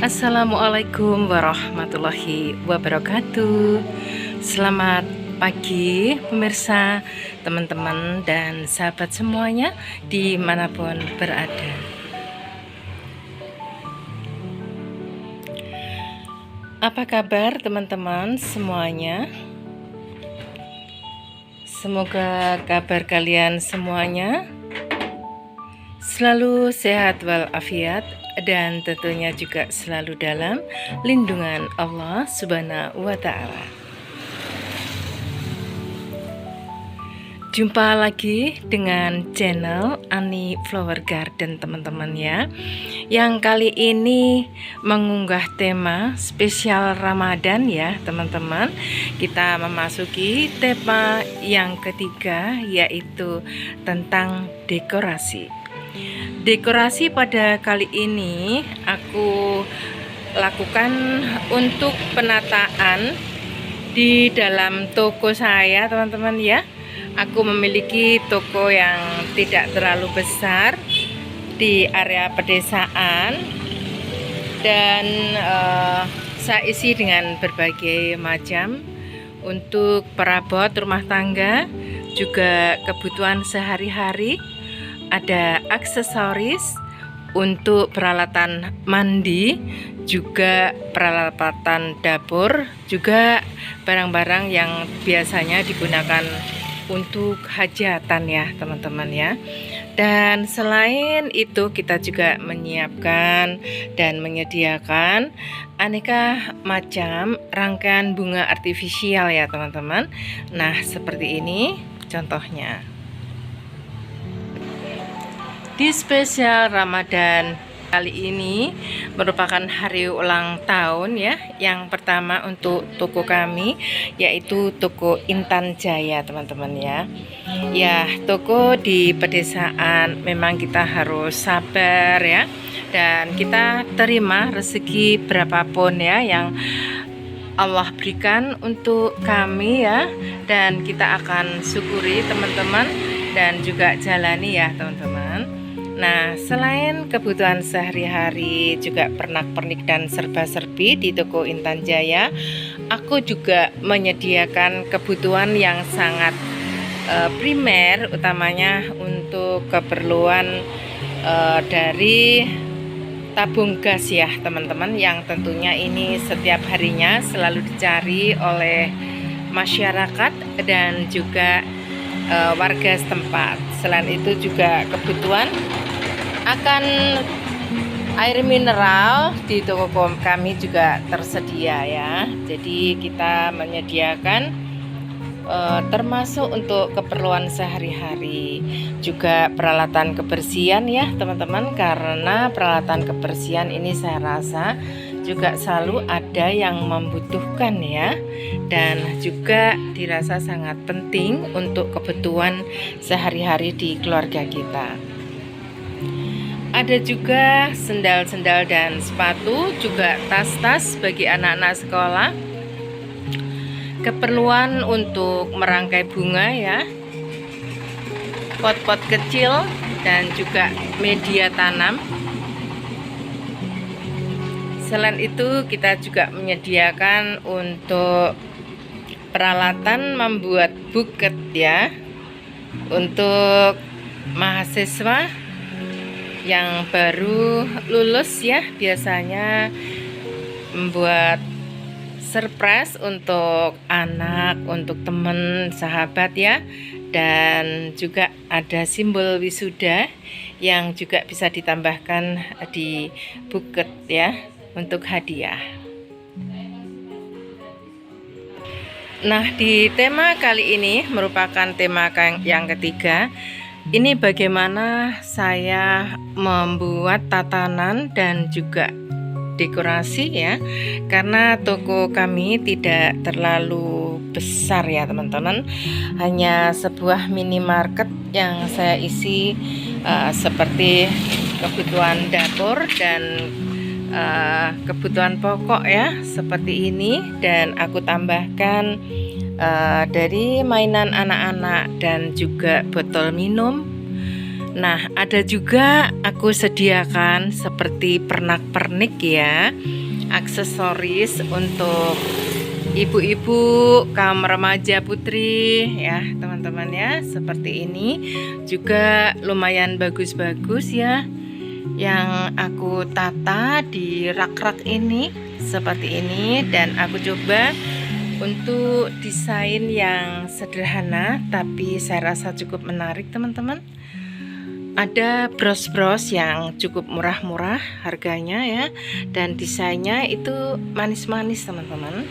Assalamualaikum warahmatullahi wabarakatuh. Selamat pagi pemirsa, teman-teman dan sahabat semuanya dimanapun berada. Apa kabar teman-teman semuanya? Semoga kabar kalian semuanya selalu sehat walafiat dan tentunya juga selalu dalam lindungan Allah Subhanahu wa Ta'ala. Jumpa lagi dengan channel Ani Flower Garden teman-teman ya, yang kali ini mengunggah tema spesial Ramadan ya teman-teman. Kita memasuki tema yang ketiga, yaitu tentang dekorasi. Dekorasi pada kali ini aku lakukan untuk penataan di dalam toko saya teman-teman ya. Aku memiliki toko yang tidak terlalu besar di area pedesaan dan saya isi dengan berbagai macam untuk perabot rumah tangga, juga kebutuhan sehari-hari. Ada aksesoris untuk peralatan mandi, juga peralatan dapur, juga barang-barang yang biasanya digunakan untuk hajatan ya teman-teman ya. Dan selain itu kita juga menyiapkan dan menyediakan aneka macam rangkaian bunga artifisial ya teman-teman. Nah seperti ini contohnya. Di spesial Ramadan kali ini merupakan hari ulang tahun ya, yang pertama untuk toko kami, yaitu toko Intan Jaya teman-teman ya. Ya, toko di pedesaan memang kita harus sabar ya, dan kita terima rezeki berapapun ya yang Allah berikan untuk kami ya, dan kita akan syukuri teman-teman dan juga jalani ya teman-teman. Nah, selain kebutuhan sehari-hari, juga pernak-pernik dan serba-serbi di toko Intan Jaya, aku juga menyediakan kebutuhan yang sangat primer, utamanya untuk keperluan dari tabung gas ya teman-teman, yang tentunya ini setiap harinya selalu dicari oleh masyarakat dan juga warga setempat. Selain itu juga kebutuhan akan air mineral di toko kami juga tersedia ya. Jadi kita menyediakan termasuk untuk keperluan sehari-hari, juga peralatan kebersihan ya teman-teman, karena peralatan kebersihan ini saya rasa juga selalu ada yang membutuhkan ya, dan juga dirasa sangat penting untuk kebutuhan sehari-hari di keluarga kita. Ada juga sendal-sendal dan sepatu, juga tas-tas bagi anak-anak sekolah, keperluan untuk merangkai bunga ya, pot-pot kecil dan juga media tanam. Selain itu kita juga menyediakan untuk peralatan membuat buket ya, untuk mahasiswa yang baru lulus ya, biasanya membuat surprise untuk anak, untuk teman, sahabat ya. Dan juga ada simbol wisuda yang juga bisa ditambahkan di buket ya, untuk hadiah. Nah, di tema kali ini merupakan tema yang ketiga. Ini bagaimana saya membuat tatanan dan juga dekorasi ya, karena toko kami tidak terlalu besar ya teman-teman, hanya sebuah minimarket yang saya isi seperti kebutuhan dapur dan kebutuhan pokok ya, seperti ini. Dan aku tambahkan dari mainan anak-anak dan juga botol minum Nah, ada juga aku sediakan seperti pernak-pernik ya, aksesoris untuk ibu-ibu, kaum remaja putri ya teman-teman ya. Seperti ini juga lumayan bagus-bagus ya, yang aku tata di rak-rak ini seperti ini. Dan aku coba untuk desain yang sederhana tapi saya rasa cukup menarik teman-teman. Ada bros-bros yang cukup murah-murah harganya ya, dan desainnya itu manis-manis teman-teman.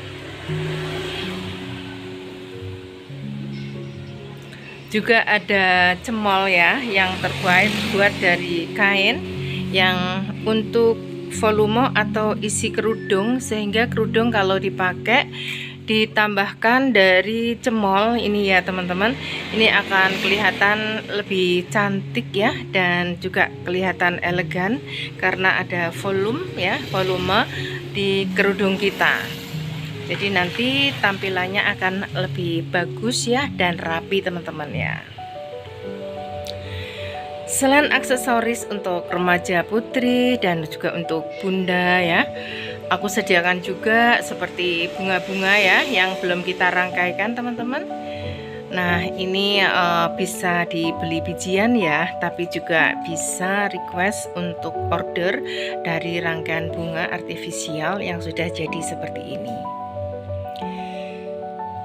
Juga ada cemol ya, yang terbuat dari kain yang untuk volume atau isi kerudung, sehingga kerudung kalau dipakai ditambahkan dari cemol ini ya teman-teman, ini akan kelihatan lebih cantik ya, dan juga kelihatan elegan karena ada volume di kerudung kita. Jadi nanti tampilannya akan lebih bagus ya dan rapi teman-teman ya. Selain aksesoris untuk remaja putri dan juga untuk bunda ya, aku sediakan juga seperti bunga-bunga ya yang belum kita rangkaikan teman-teman. Nah, ini bisa dibeli bijian ya, tapi juga bisa request untuk order dari rangkaian bunga artifisial yang sudah jadi seperti ini.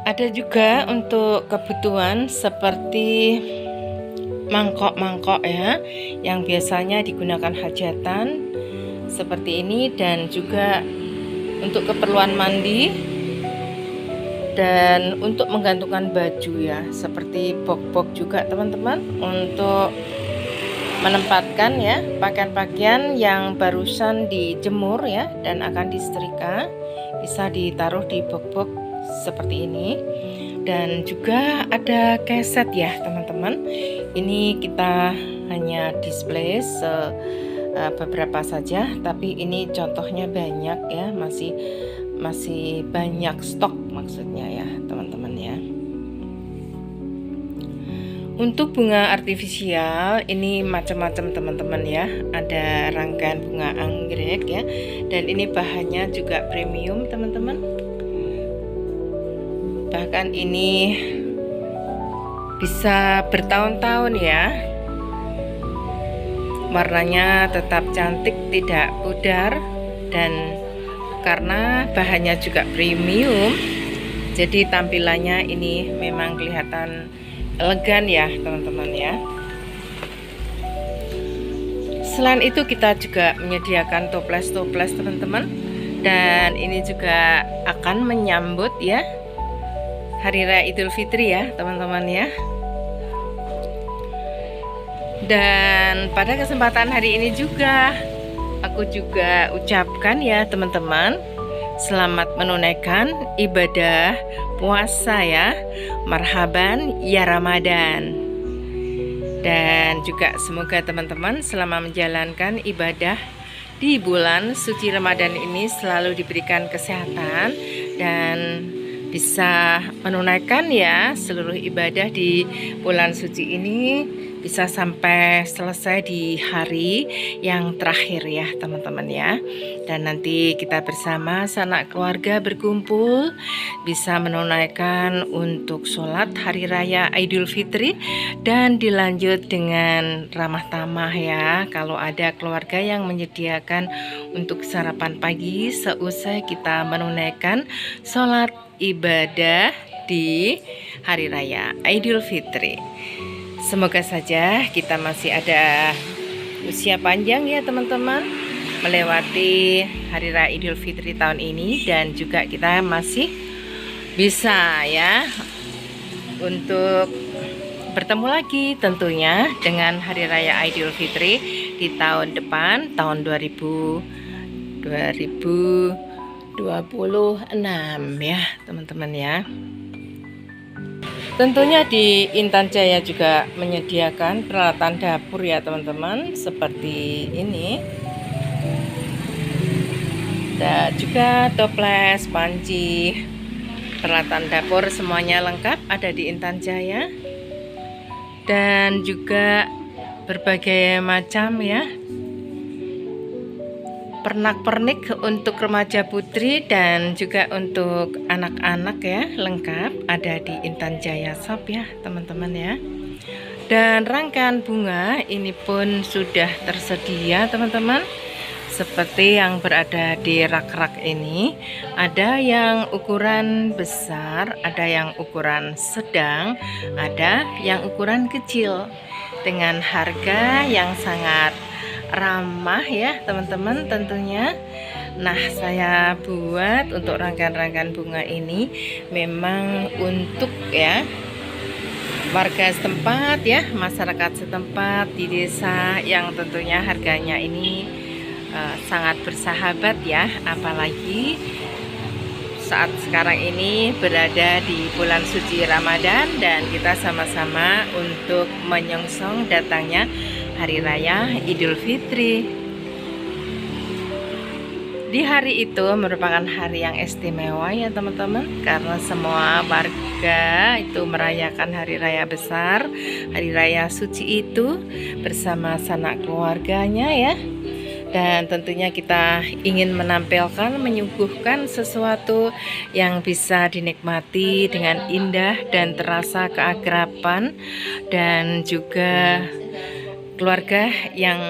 Ada juga untuk kebutuhan seperti mangkok-mangkok ya, yang biasanya digunakan hajatan seperti ini, dan juga untuk keperluan mandi dan untuk menggantungkan baju ya, seperti box-box juga teman-teman, untuk menempatkan ya pakaian-pakaian yang barusan dijemur ya dan akan disetrika, bisa ditaruh di box-box seperti ini. Dan juga ada keset ya teman-teman, ini kita hanya display beberapa saja, tapi ini contohnya banyak ya, masih banyak stok maksudnya ya teman-teman ya. Untuk bunga artifisial ini macam-macam teman-teman ya, ada rangkaian bunga anggrek ya, dan ini bahannya juga premium teman-teman. Bahkan ini bisa bertahun-tahun ya, warnanya tetap cantik, tidak pudar, dan karena bahannya juga premium, jadi tampilannya ini memang kelihatan elegan ya teman-teman ya. Selain itu kita juga menyediakan toples-toples teman-teman, dan ini juga akan menyambut ya Hari Raya Idul Fitri ya teman-teman ya. Dan pada kesempatan hari ini juga aku juga ucapkan ya teman-teman, selamat menunaikan ibadah puasa ya, marhaban ya Ramadan. Dan juga semoga teman-teman selama menjalankan ibadah di bulan suci Ramadan ini selalu diberikan kesehatan dan bisa menunaikan ya seluruh ibadah di bulan suci ini, bisa sampai selesai di hari yang terakhir ya teman-teman ya. Dan nanti kita bersama sanak keluarga berkumpul, bisa menunaikan untuk sholat hari raya Idul Fitri, dan dilanjut dengan ramah tamah ya, kalau ada keluarga yang menyediakan untuk sarapan pagi seusai kita menunaikan sholat ibadah di hari raya Idul Fitri. Semoga saja kita masih ada usia panjang ya teman-teman, melewati hari raya Idul Fitri tahun ini, dan juga kita masih bisa ya untuk bertemu lagi tentunya dengan hari raya Idul Fitri di tahun depan, tahun 2026 ya teman-teman ya. Tentunya di Intan Jaya juga menyediakan peralatan dapur ya teman-teman, seperti ini. Ada juga toples, panci, peralatan dapur semuanya lengkap ada di Intan Jaya. Dan juga berbagai macam ya pernak-pernik untuk remaja putri dan juga untuk anak-anak ya, lengkap ada di Intan Jaya Shop ya teman-teman ya. Dan rangkaian bunga ini pun sudah tersedia teman-teman, seperti yang berada di rak-rak ini. Ada yang ukuran besar, ada yang ukuran sedang, ada yang ukuran kecil, dengan harga yang sangat ramah ya teman-teman tentunya. Nah, saya buat untuk rangkaian-rangkaian bunga ini memang untuk ya warga setempat ya, masyarakat setempat di desa, yang tentunya harganya ini sangat bersahabat ya, apalagi saat sekarang ini berada di bulan suci Ramadan dan kita sama-sama untuk menyongsong datangnya Hari Raya Idul Fitri. Di hari itu merupakan hari yang istimewa ya teman-teman, karena semua warga itu merayakan hari raya besar, hari raya suci itu bersama sanak keluarganya ya. Dan tentunya kita ingin menampilkan, menyuguhkan sesuatu yang bisa dinikmati dengan indah dan terasa keakraban, dan juga keluarga yang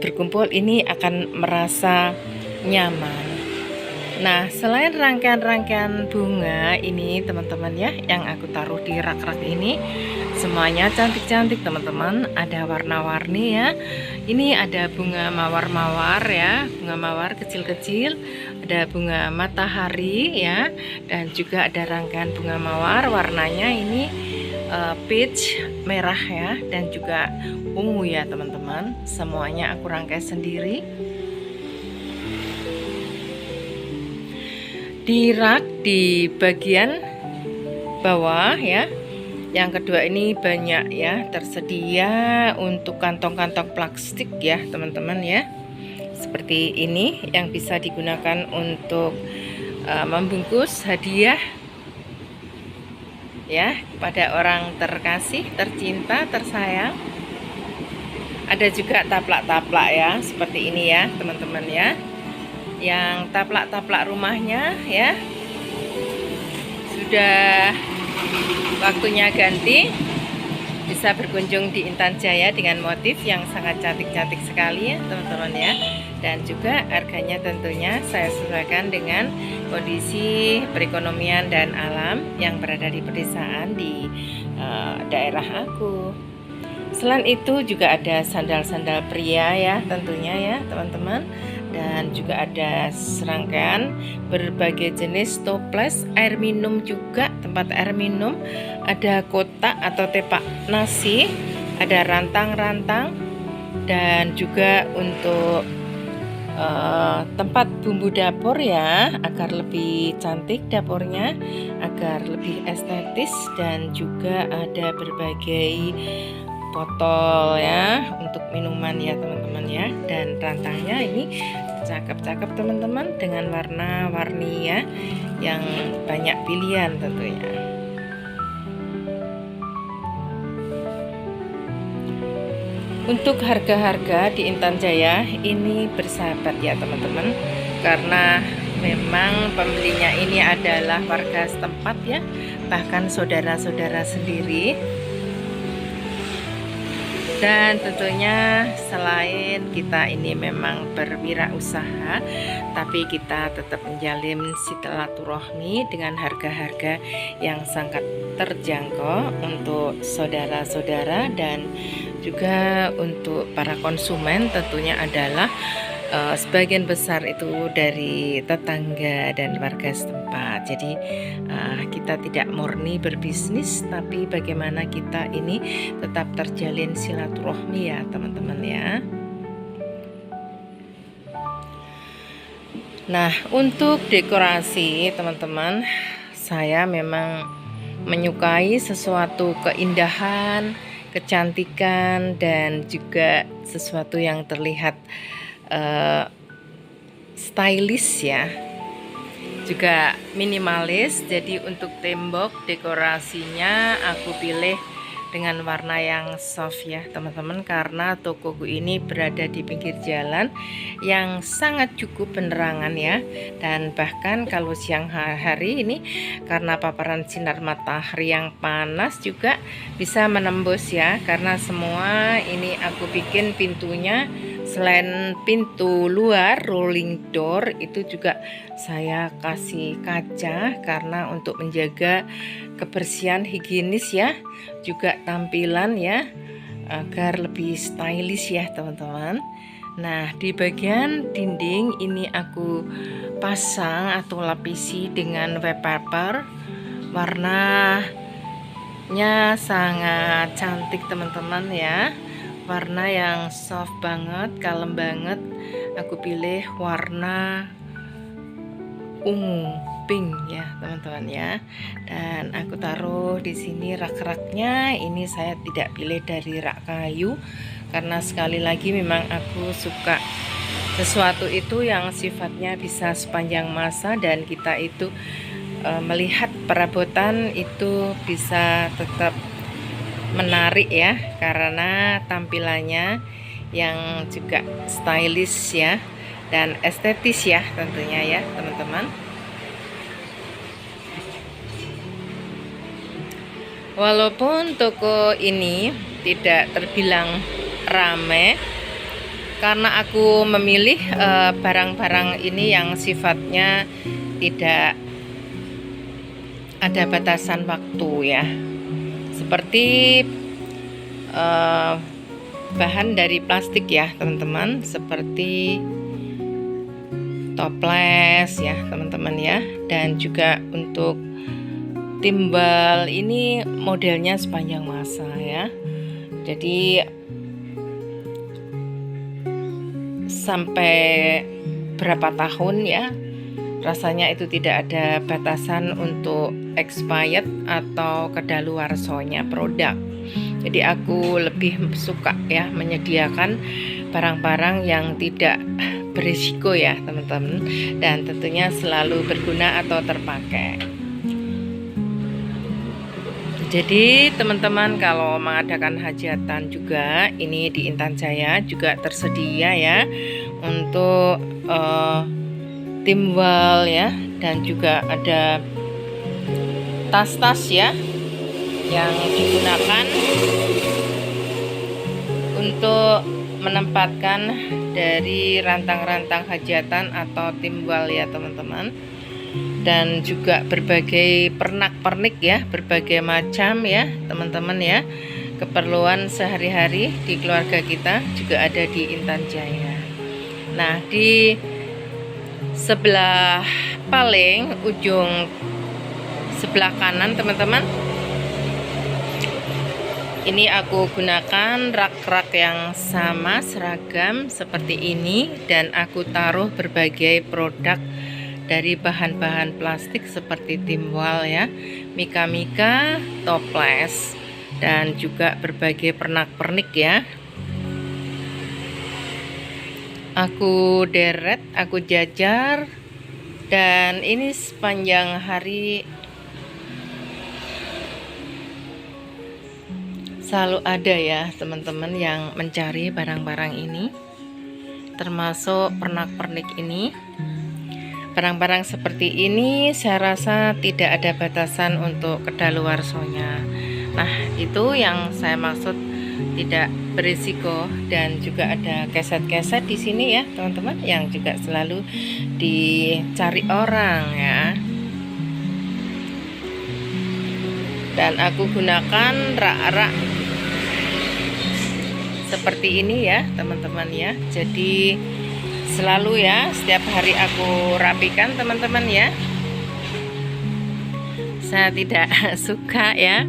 berkumpul ini akan merasa nyaman. Nah, selain rangkaian-rangkaian bunga ini teman-teman ya, yang aku taruh di rak-rak ini, semuanya cantik-cantik teman-teman, ada warna-warni ya. Ini ada bunga mawar-mawar ya, bunga mawar kecil-kecil, ada bunga matahari ya, dan juga ada rangkaian bunga mawar warnanya ini peach merah ya, dan juga ungu ya teman-teman. Semuanya aku rangkai sendiri di rak di bagian bawah ya. Yang kedua ini banyak ya tersedia untuk kantong-kantong plastik ya teman-teman ya, seperti ini yang bisa digunakan untuk membungkus hadiah ya pada orang terkasih, tercinta, tersayang. Ada juga taplak-taplak ya, seperti ini ya teman-teman ya, yang taplak-taplak rumahnya ya sudah waktunya ganti, bisa berkunjung di Intan Jaya dengan motif yang sangat cantik-cantik sekali ya teman-teman ya. Dan juga harganya tentunya saya sesuaikan dengan kondisi perekonomian dan alam yang berada di pedesaan di daerah aku. Selain itu juga ada sandal-sandal pria ya tentunya ya teman-teman, dan juga ada serangkaian berbagai jenis toples, air minum juga, tempat air minum, ada kotak atau tepak nasi, ada rantang-rantang, dan juga untuk tempat bumbu dapur ya, agar lebih cantik dapurnya, agar lebih estetis, dan juga ada berbagai botol ya untuk minuman ya teman-teman ya. Dan rantangnya ini cakep-cakep teman-teman, dengan warna-warni ya yang banyak pilihan tentunya. Untuk harga-harga di Intan Jaya ini bersahabat ya teman-teman, karena memang pembelinya ini adalah warga setempat ya, bahkan saudara-saudara sendiri. Dan tentunya selain kita ini memang berwirausaha, tapi kita tetap menjalin silaturahmi dengan harga-harga yang sangat terjangkau untuk saudara-saudara, dan juga untuk para konsumen tentunya adalah sebagian besar itu dari tetangga dan warga setempat. Jadi kita tidak murni berbisnis, tapi bagaimana kita ini tetap terjalin silaturahmi ya teman-teman ya. Nah, untuk dekorasi teman-teman, saya memang menyukai sesuatu keindahan, kecantikan, dan juga sesuatu yang terlihat stylish ya, juga minimalis. Jadi untuk tembok dekorasinya aku pilih dengan warna yang soft ya teman-teman, karena tokoku ini berada di pinggir jalan yang sangat cukup penerangan ya, dan bahkan kalau siang hari ini karena paparan sinar matahari yang panas juga bisa menembus ya, karena semua ini aku bikin pintunya selain pintu luar rolling door itu juga saya kasih kaca karena untuk menjaga kebersihan higienis ya, juga tampilan ya, agar lebih stylish ya teman-teman. Nah, di bagian dinding ini aku pasang atau lapisi dengan wallpaper, warnanya sangat cantik teman-teman ya, warna yang soft banget, kalem banget. Aku pilih warna ungu pink ya teman-teman ya, dan aku taruh di sini rak-raknya. Ini saya tidak pilih dari rak kayu karena sekali lagi memang aku suka sesuatu itu yang sifatnya bisa sepanjang masa, dan kita itu melihat perabotan itu bisa tetap menarik ya, karena tampilannya yang juga stylish ya dan estetis ya tentunya ya teman-teman. Walaupun toko ini tidak terbilang ramai, karena aku memilih barang-barang ini yang sifatnya tidak ada batasan waktu ya, seperti bahan dari plastik ya teman-teman, seperti toples ya teman-teman ya, dan juga untuk timbal ini modelnya sepanjang masa ya, jadi sampai berapa tahun ya, rasanya itu tidak ada batasan untuk expired atau kadaluarsanya produk. Jadi aku lebih suka ya menyediakan barang-barang yang tidak berisiko ya teman-teman, dan tentunya selalu berguna atau terpakai. Jadi teman-teman kalau mengadakan hajatan juga, ini di Intan Jaya juga tersedia ya untuk timbal ya, dan juga ada tas-tas ya yang digunakan untuk menempatkan dari rantang-rantang hajatan atau timbal ya teman-teman, dan juga berbagai pernak-pernik ya, berbagai macam ya teman-teman ya, keperluan sehari-hari di keluarga kita juga ada di Intan Jaya. Nah, di sebelah paling ujung sebelah kanan teman-teman, ini aku gunakan rak-rak yang sama seragam seperti ini, dan aku taruh berbagai produk dari bahan-bahan plastik seperti timbal ya, mika-mika, toples, dan juga berbagai pernak-pernik ya. Aku deret, aku jajar, dan ini sepanjang hari selalu ada ya teman-teman yang mencari barang-barang ini, termasuk pernak-pernik ini. Barang-barang seperti ini saya rasa tidak ada batasan untuk kadaluarsonya. Nah, itu yang saya maksud tidak berisiko, dan juga ada keset-keset di sini ya teman-teman yang juga selalu dicari orang ya. Dan aku gunakan rak-rak seperti ini ya teman-teman ya. Jadi selalu ya, setiap hari aku rapikan teman-teman ya. Saya tidak suka ya,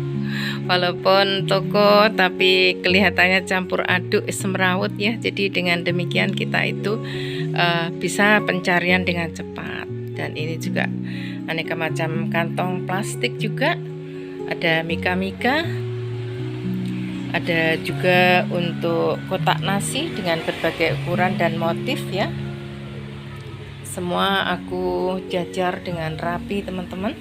walaupun toko tapi kelihatannya campur aduk semrawut ya. Jadi dengan demikian kita itu bisa pencarian dengan cepat. Dan ini juga aneka macam kantong plastik juga, ada mika-mika, ada juga untuk kotak nasi dengan berbagai ukuran dan motif ya. Semua aku jajar dengan rapi teman-teman.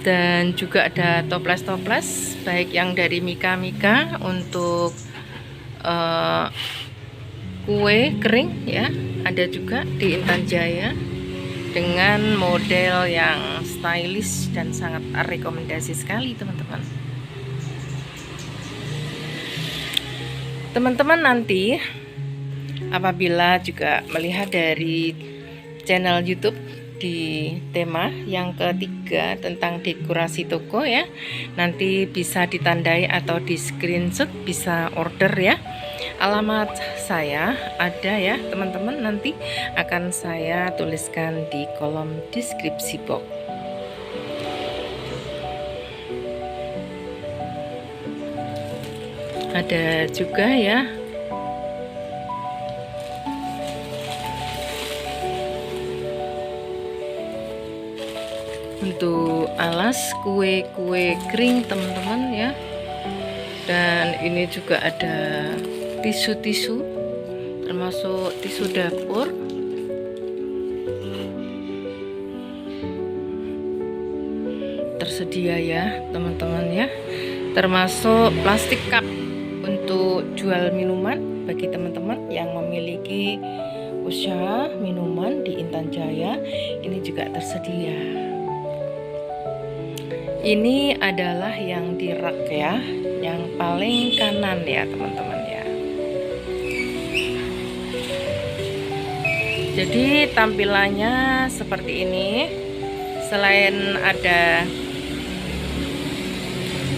Dan juga ada toples-toples baik yang dari Mika untuk kue kering ya, ada juga di Intan Jaya dengan model yang stylish dan sangat rekomendasi sekali teman-teman. Teman-teman nanti apabila juga melihat dari channel YouTube di tema yang ketiga tentang dekorasi toko ya, nanti bisa ditandai atau di screenshot, bisa order ya. Alamat saya ada ya teman-teman, nanti akan saya tuliskan di kolom deskripsi box. Ada juga ya untuk alas kue-kue kering teman-teman ya. Dan ini juga ada tisu-tisu termasuk tisu dapur. Tersedia ya teman-teman ya. Termasuk plastik cup untuk jual minuman bagi teman-teman yang memiliki usaha minuman di Intan Jaya, ini juga tersedia. Ini adalah yang di rak ya, yang paling kanan ya teman-teman ya. Jadi tampilannya seperti ini. Selain ada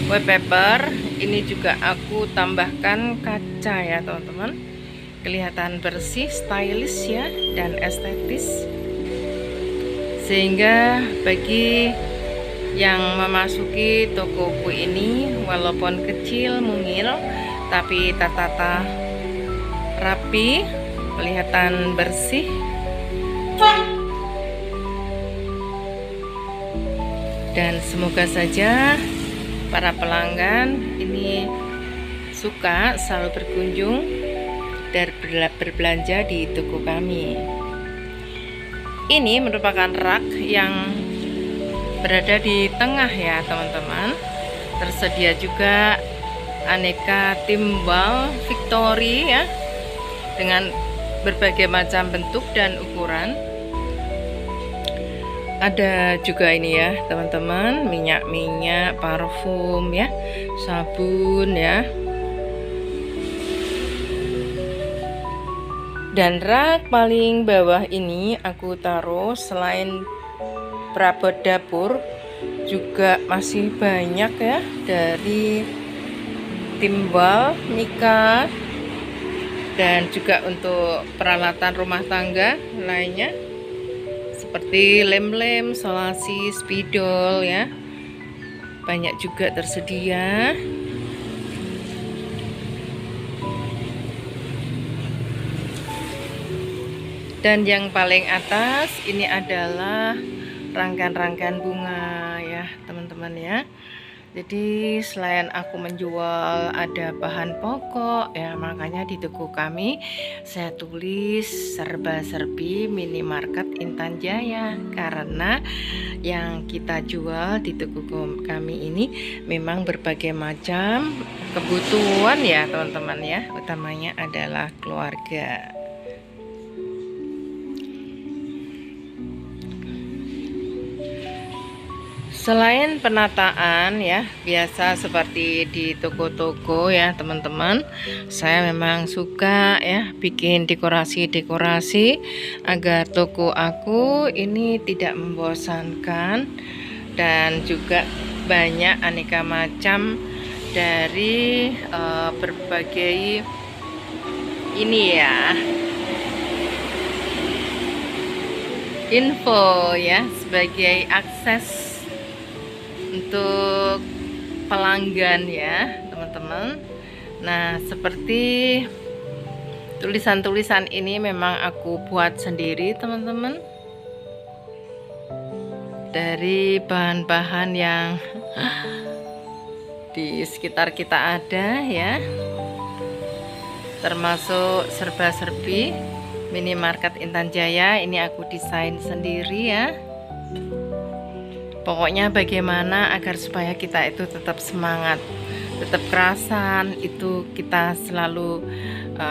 wallpaper, ini juga aku tambahkan kaca ya teman-teman. Kelihatan bersih, stylish ya, dan estetis. Sehingga bagi yang memasuki toko kue ini, walaupun kecil mungil tapi tertata rapi, kelihatan bersih. Dan semoga saja para pelanggan ini suka selalu berkunjung dan berbelanja di toko kami. Ini merupakan rak yang berada di tengah ya teman-teman. Tersedia juga aneka timbal Victory ya, dengan berbagai macam bentuk dan ukuran. Ada juga ini ya teman-teman, minyak-minyak, parfum ya, sabun ya. Dan rak paling bawah ini aku taruh selain perabot dapur, juga masih banyak ya dari timbal Mika dan juga untuk peralatan rumah tangga lainnya seperti lem-lem, solasi, spidol ya, banyak juga tersedia. Dan yang paling atas ini adalah rangkaian-rangkaian bunga ya teman-teman ya. Jadi selain aku menjual ada bahan pokok ya, makanya di toko kami saya tulis serba-serbi minimarket Intan Jaya, karena yang kita jual di toko kami ini memang berbagai macam kebutuhan ya teman-teman ya, utamanya adalah keluarga. Selain penataan ya biasa seperti di toko-toko ya teman-teman, saya memang suka ya bikin dekorasi-dekorasi agar toko aku ini tidak membosankan, dan juga banyak aneka macam dari berbagai ini ya info ya, sebagai akses untuk pelanggan ya teman-teman. Nah seperti tulisan-tulisan ini memang aku buat sendiri teman-teman, dari bahan-bahan yang di sekitar kita ada ya, termasuk serba-serbi minimarket Intan Jaya. Ini aku desain sendiri ya. Pokoknya bagaimana agar supaya kita itu tetap semangat, tetap kerasan, itu kita selalu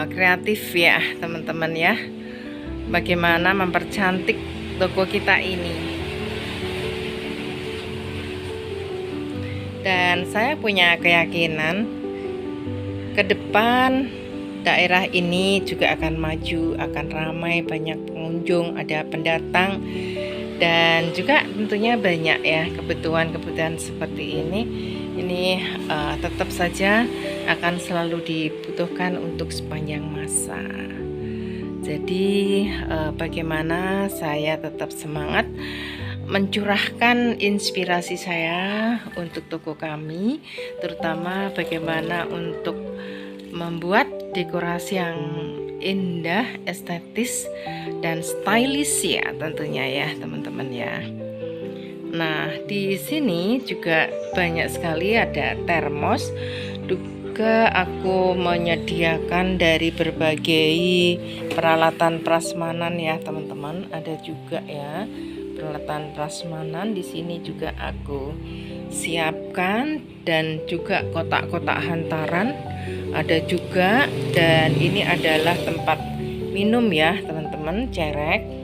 kreatif ya teman-teman ya. Bagaimana mempercantik toko kita ini. Dan saya punya keyakinan ke depan daerah ini juga akan maju, akan ramai, banyak pengunjung, ada pendatang, dan juga tentunya banyak ya kebutuhan-kebutuhan seperti ini. Tetap saja akan selalu dibutuhkan untuk sepanjang masa. Jadi bagaimana saya tetap semangat mencurahkan inspirasi saya untuk toko kami, terutama bagaimana untuk membuat dekorasi yang indah, estetis, dan stylish ya tentunya ya teman-teman ya. Nah, di sini juga banyak sekali ada termos. Juga aku menyediakan dari berbagai peralatan prasmanan ya teman-teman. Ada juga ya peralatan prasmanan di sini juga aku siapkan, dan juga kotak-kotak hantaran ada juga. Dan ini adalah tempat minum ya teman-teman, cerek.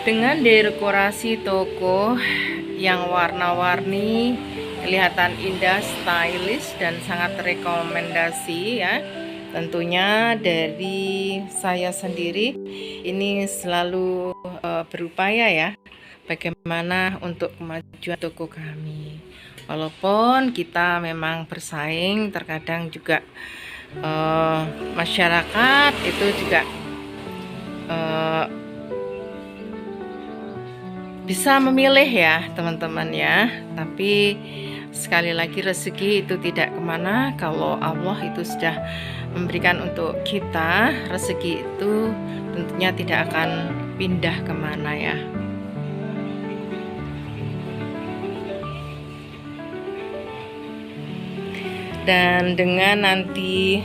Dengan dekorasi toko yang warna-warni, kelihatan indah, stylish, dan sangat rekomendasi ya. Tentunya dari saya sendiri ini selalu berupaya ya bagaimana untuk kemajuan toko kami. Walaupun kita memang bersaing, terkadang juga masyarakat itu juga bisa memilih ya teman-teman ya. Tapi sekali lagi rezeki itu tidak kemana. Kalau Allah itu sudah memberikan untuk kita, rezeki itu tentunya tidak akan pindah kemana ya. Dan dengan nanti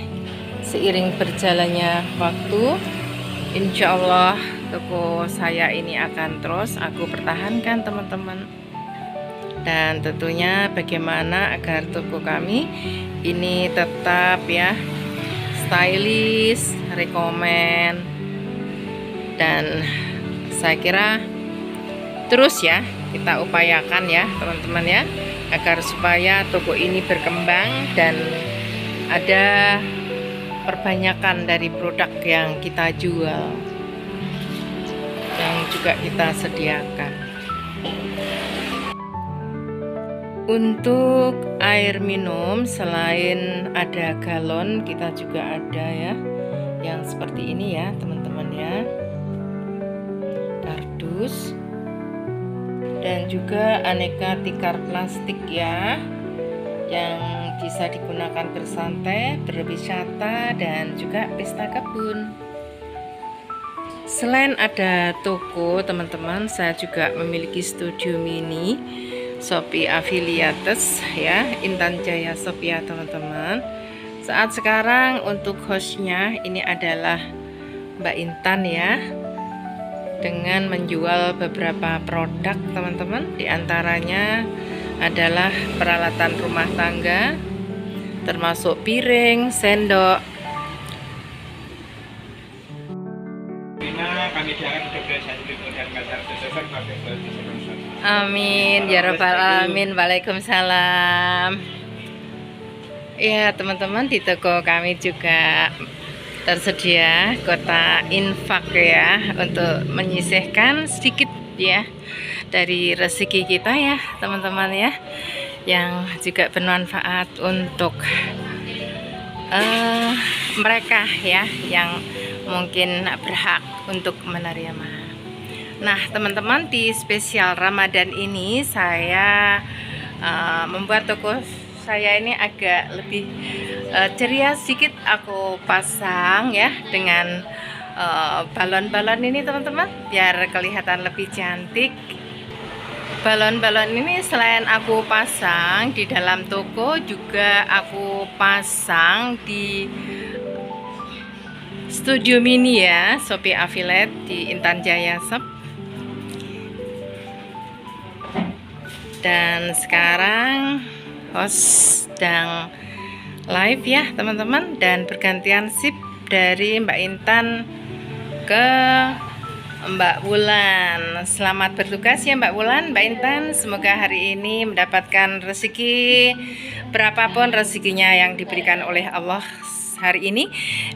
seiring berjalannya waktu, insya Allah toko saya ini akan terus aku pertahankan teman-teman. Dan tentunya bagaimana agar toko kami ini tetap ya stylish, rekomen, dan saya kira terus ya kita upayakan ya teman-teman ya, agar supaya toko ini berkembang dan ada perbanyakan dari produk yang kita jual, yang juga kita sediakan. Untuk air minum, selain ada galon, kita juga ada ya yang seperti ini ya teman-teman ya, kardus, dan juga aneka tikar plastik ya, yang bisa digunakan bersantai, berwisata, dan juga pesta kebun. Selain ada toko teman-teman, saya juga memiliki studio mini Shopee Affiliates ya, Intan Jaya Shopee ya teman-teman. Saat sekarang untuk hostnya ini adalah Mbak Intan ya, dengan menjual beberapa produk teman-teman. Di antaranya adalah peralatan rumah tangga, termasuk piring, sendok. Amin ya rabbal alamin. Waalaikumsalam. Ya teman-teman, di toko kami juga tersedia kotak infak ya, untuk menyisihkan sedikit ya dari rezeki kita ya teman-teman ya, yang juga bermanfaat untuk mereka ya yang mungkin berhak untuk menerima. Nah teman-teman, di spesial Ramadan ini saya membuat toko saya ini agak lebih ceria sedikit. Aku pasang ya dengan balon-balon ini teman-teman, biar kelihatan lebih cantik. Balon-balon ini selain aku pasang di dalam toko, juga aku pasang di studio mini ya, Shopee Affiliate di Intan Jaya Shop. Dan sekarang host sedang live ya teman-teman, dan bergantian sip dari Mbak Intan ke Mbak Wulan. Selamat bertugas ya Mbak Wulan, Mbak Intan. Semoga hari ini mendapatkan rezeki, berapapun rezekinya yang diberikan oleh Allah hari ini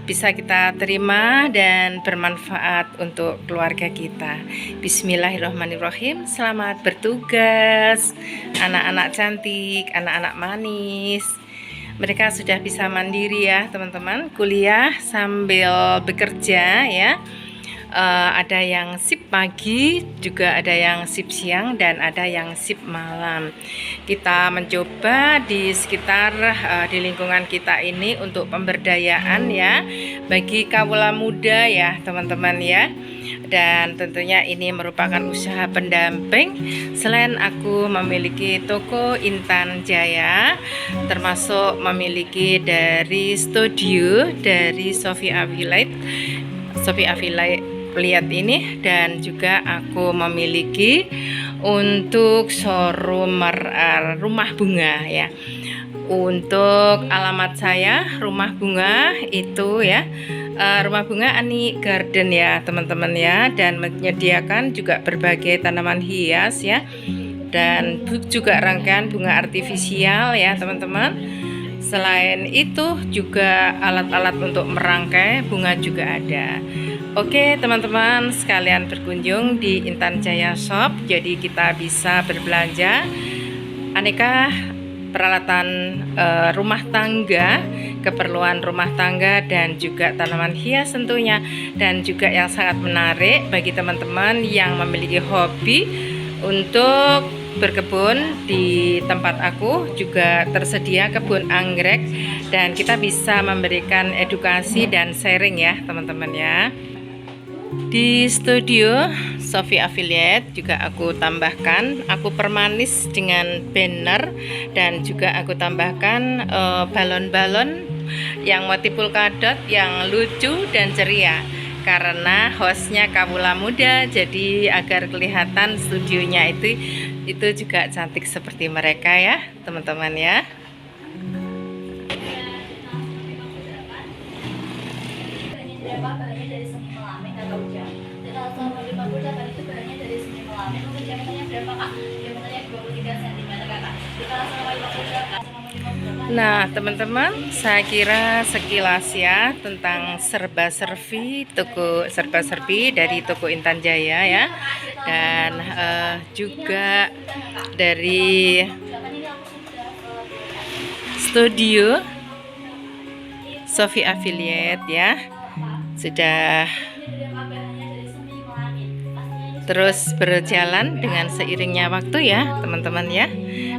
bisa kita terima dan bermanfaat untuk keluarga kita. Bismillahirrahmanirrahim. Selamat bertugas anak-anak cantik, anak-anak manis. Mereka sudah bisa mandiri ya teman-teman, kuliah sambil bekerja ya. Ada yang sip pagi, juga ada yang sip siang, dan ada yang sip malam. Kita mencoba di sekitar di lingkungan kita ini untuk pemberdayaan ya bagi kawula muda ya teman-teman ya. Dan tentunya ini merupakan usaha pendamping. Selain aku memiliki toko Intan Jaya, termasuk memiliki dari studio dari Shopee Affiliate lihat ini, dan juga aku memiliki untuk showroom rumah bunga ya. Untuk alamat saya rumah bunga itu ya, rumah bunga Ani Garden ya teman-teman ya, dan menyediakan juga berbagai tanaman hias ya, dan juga rangkaian bunga artifisial ya teman-teman. Selain itu juga alat-alat untuk merangkai bunga juga ada. Oke teman-teman sekalian, berkunjung di Intan Jaya Shop. Jadi kita bisa berbelanja aneka peralatan rumah tangga, keperluan rumah tangga, dan juga tanaman hias tentunya. Dan juga yang sangat menarik bagi teman-teman yang memiliki hobi untuk berkebun, di tempat aku juga tersedia kebun anggrek, dan kita bisa memberikan edukasi dan sharing ya teman-teman ya. Di studio Shopee Affiliate juga aku tambahkan, aku permanis dengan banner, dan juga aku tambahkan balon-balon yang motif polkadot yang lucu dan ceria. Karena hostnya kawula muda, jadi agar kelihatan studionya itu juga cantik seperti mereka ya teman-teman ya. Nah teman-teman, saya kira sekilas ya tentang serba-serbi dari toko Intan Jaya ya, dan juga dari studio Shopee Affiliate ya, sudah terus berjalan dengan seiringnya waktu ya teman-teman ya.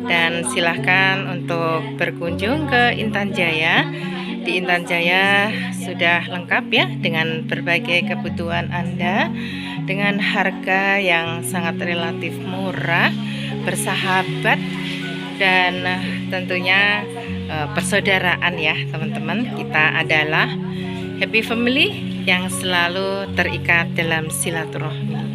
Dan silahkan untuk berkunjung ke Intan Jaya. Di Intan Jaya sudah lengkap ya dengan berbagai kebutuhan Anda, dengan harga yang sangat relatif murah, bersahabat, dan tentunya persaudaraan ya teman-teman. Kita adalah happy family yang selalu terikat dalam silaturahmi.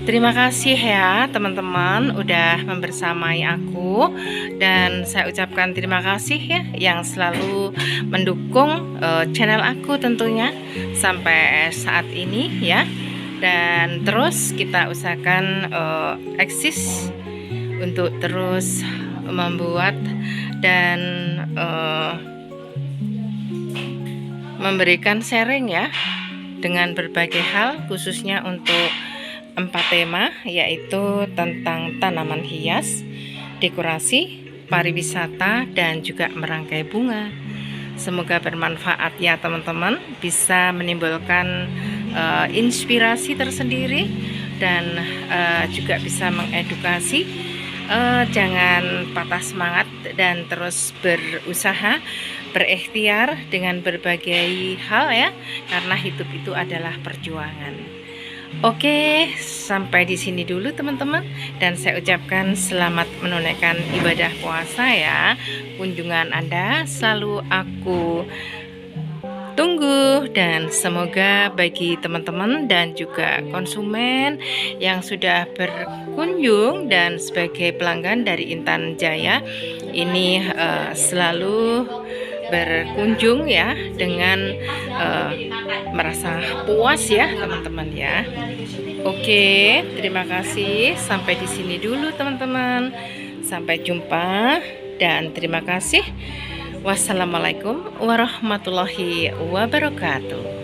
Terima kasih ya teman-teman udah membersamai aku, dan saya ucapkan terima kasih ya yang selalu mendukung channel aku tentunya sampai saat ini ya. Dan terus kita usahakan eksis untuk terus membuat dan memberikan sharing ya dengan berbagai hal, khususnya untuk 4 tema, yaitu tentang tanaman hias, dekorasi, pariwisata, dan juga merangkai bunga. Semoga bermanfaat ya teman-teman, bisa menimbulkan inspirasi tersendiri, dan juga bisa mengedukasi. Jangan patah semangat dan terus berusaha, berikhtiar dengan berbagai hal ya, karena hidup itu adalah perjuangan. Oke, sampai di sini dulu teman-teman, dan saya ucapkan selamat menunaikan ibadah puasa ya. Kunjungan Anda selalu aku tunggu. dan semoga bagi teman-teman dan juga konsumen yang sudah berkunjung dan sebagai pelanggan dari Intan Jaya ini selalu berkunjung ya dengan merasa puas ya teman-teman ya. Oke, terima kasih. Sampai di sini dulu teman-teman. Sampai jumpa dan terima kasih. Wassalamualaikum warahmatullahi wabarakatuh.